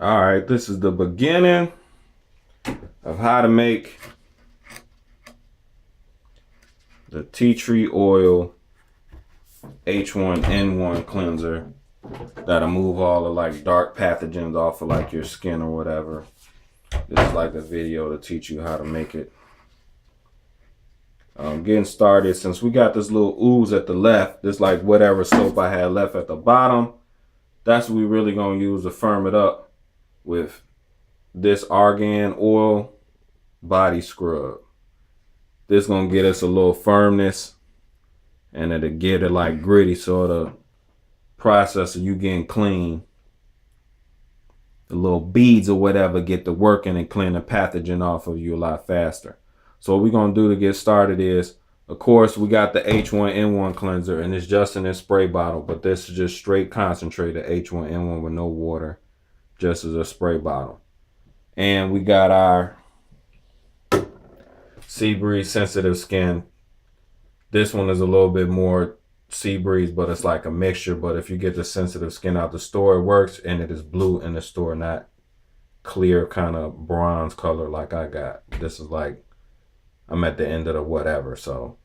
All right, this is the beginning of how to make the tea tree oil H1N1 cleanser that'll move all the like dark pathogens off of like your skin or whatever. This is like a video to teach you how to make it. Getting started, since we got this little ooze at the left, this like whatever soap I had left at the bottom, that's what we really gonna use to firm it up with this argan oil body scrub. This gonna get us a little firmness, and it'll get it like gritty, so the process of you getting clean, the little beads or whatever get to working and clean the pathogen off of you a lot faster. So what we're gonna do to get started is, of course, we got the H1N1 cleanser, and it's just in this spray bottle, but this is just straight concentrated H1N1 with no water, just as a spray bottle. And we got our Sea Breeze sensitive skin. This one is a little bit more Sea Breeze, but it's like a mixture. But if you get the sensitive skin out the store, it works, and it is blue in the store, not clear kind of bronze color like I got. This is like, I'm at the end of the whatever, so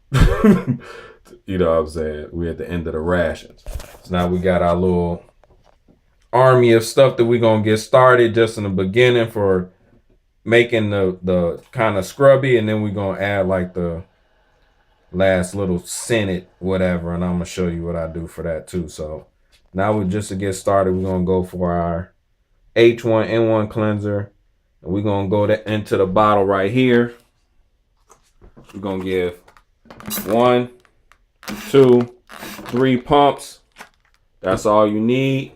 you know what I'm saying? We're at the end of the rations. So now we got our little army of stuff that we're gonna get started just in the beginning for making the kind of scrubby, and then we're gonna add like the last little scented whatever, and I'm gonna show you what I do for that too. So now we just to get started, we're gonna go for our H1N1 cleanser, and we're gonna go into the bottle right here. We're gonna give 1, 2, 3 pumps. That's all you need.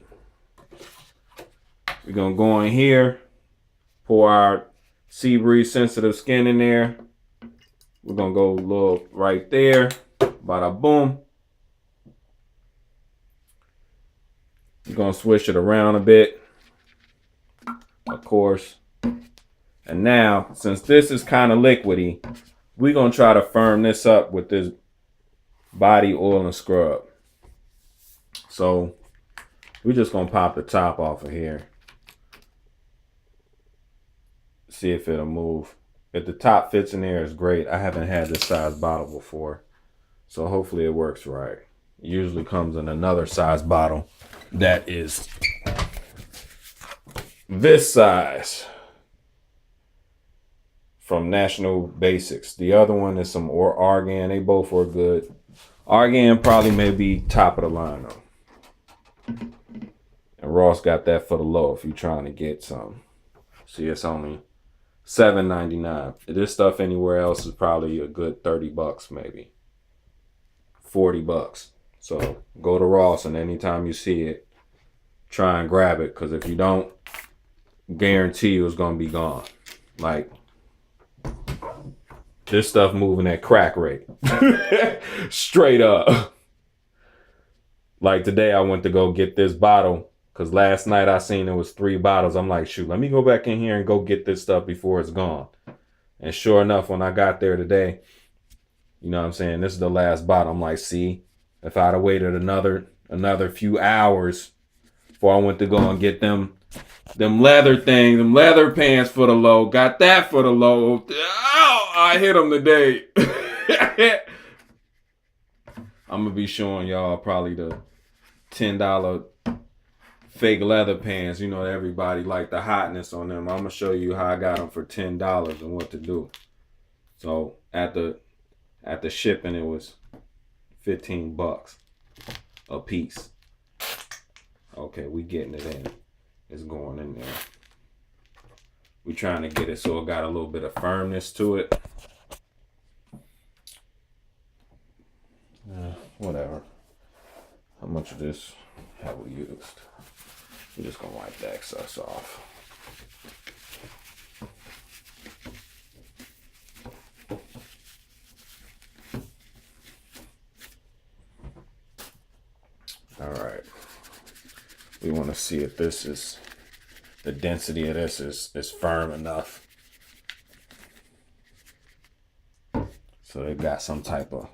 We're gonna go in here, pour our Sea Breeze sensitive skin in there. We're gonna go a little right there, bada boom. You're gonna swish it around a bit, of course. And now, since this is kind of liquidy, we're gonna try to firm this up with this body oil and scrub. So we're just gonna pop the top off of here. See if it'll move. If the top fits in there, it's great. I haven't had this size bottle before, so hopefully it works right. It usually comes in another size bottle that is this size from National Basics. The other one is some argan. They both were good. Argan probably may be top of the line though. And Ross got that for the low if you're trying to get some. See, it's only $7.99. This stuff anywhere else is probably a good 30 bucks, maybe 40 bucks. So go to Ross, and anytime you see it, try and grab it, because if you don't, guarantee you it's gonna be gone. Like, this stuff moving at crack rate. Straight up. Like today I went to go get this bottle, because last night I seen it was 3 bottles. I'm like, shoot, let me go back in here and go get this stuff before it's gone. And sure enough, when I got there today, you know what I'm saying, this is the last bottle. I'm like, see, if I'd have waited another few hours before I went to go and get them leather things, them leather pants for the low, got that for the low. Oh, I hit them today. I'm gonna be showing y'all probably the $10 fake leather pants. You know, everybody like the hotness on them. I'm gonna show you how I got them for $10 and what to do. So at the shipping, it was 15 bucks a piece. Okay, we getting it in. It's going in there. We trying to get it so it got a little bit of firmness to it. Whatever. How much of this have we used? We're just gonna wipe the excess off. All right. We want to see if this is, the density of this is firm enough. So it got some type of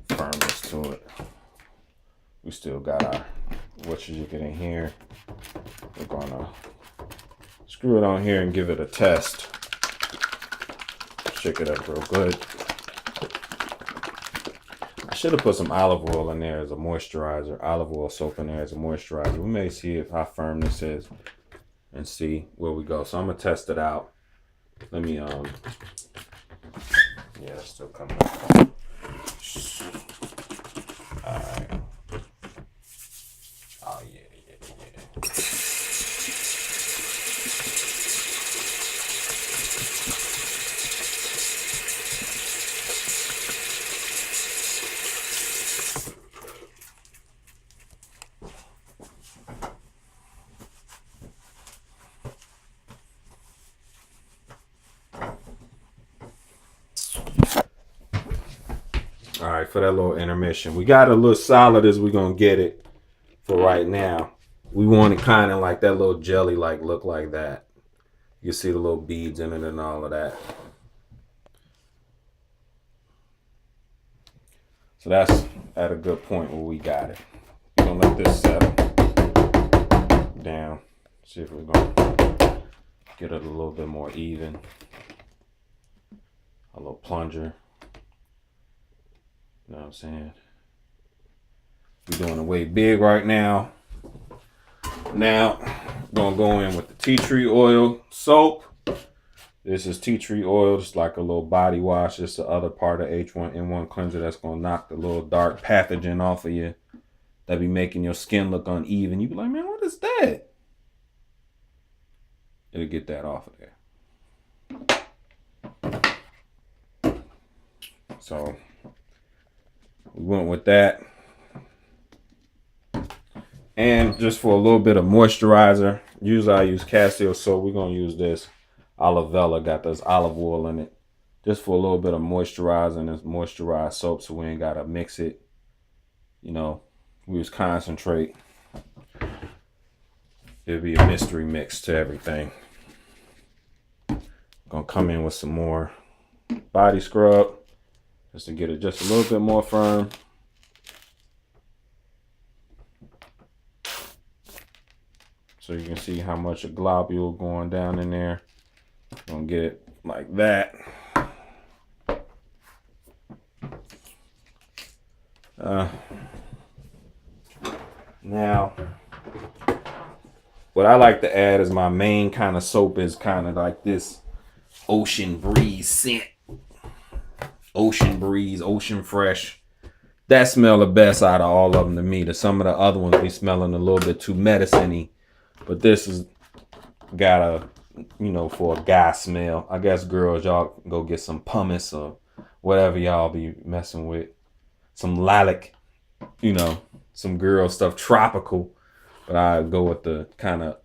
firmness to it. We still got our, what should you get in here? we're gonna screw it on here and give it a test. Shake it up real good. I should have put some olive oil in there as a moisturizer. Olive oil soap in there as a moisturizer. We may see how firm this is and see where we go. So I'm gonna test it out. Let me yeah, it's still coming up. Alright. Oh yeah. All right, for that little intermission. We got a little solid as we're going to get it for right now. We want it kind of like that little jelly like look like that. You see the little beads in it and all of that. So that's at a good point where we got it. We're going to let this settle down. See if we're going to get it a little bit more even. A little plunger. You know what I'm saying? We're doing it way big right now. Now, we're going to go in with the tea tree oil soap. This is tea tree oil, just like a little body wash. It's the other part of H1N1 cleanser that's going to knock the little dark pathogen off of you that be making your skin look uneven. You be like, man, what is that? It'll get that off of there. So, we went with that. And just for a little bit of moisturizer, usually I use Casio soap. We're going to use this Olivella, got this olive oil in it. Just for a little bit of moisturizer and this moisturized soap so we ain't got to mix it. You know, we just concentrate. It'll be a mystery mix to everything. Gonna come in with some more body scrub just to get it just a little bit more firm. So you can see how much a globule going down in there. Gonna get it like that. Now, what I like to add is my main kind of soap is kind of like this ocean breeze scent. Ocean breeze, ocean fresh. That smell the best out of all of them to me. Some of the other ones be smelling a little bit too medicine-y. But this has got a, you know, for a guy smell. I guess girls, y'all go get some pumice or whatever y'all be messing with. Some lilac, you know, some girl stuff, tropical. But I go with the kind of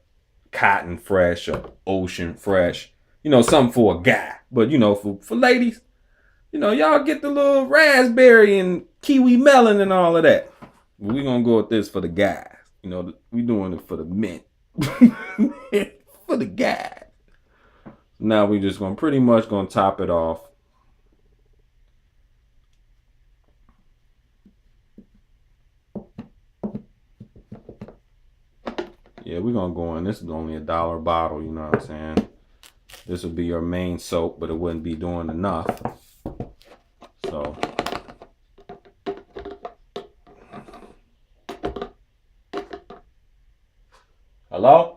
cotton fresh or ocean fresh. You know, something for a guy. But, you know, for ladies, you know, y'all get the little raspberry and kiwi melon and all of that. But we going to go with this for the guys. You know, we doing it for the men. For the guys. Now we just going to pretty much going to top it off. Yeah, we're going to go in. This is only $1 bottle, you know what I'm saying? This would be your main soap, but it wouldn't be doing enough. So, hello?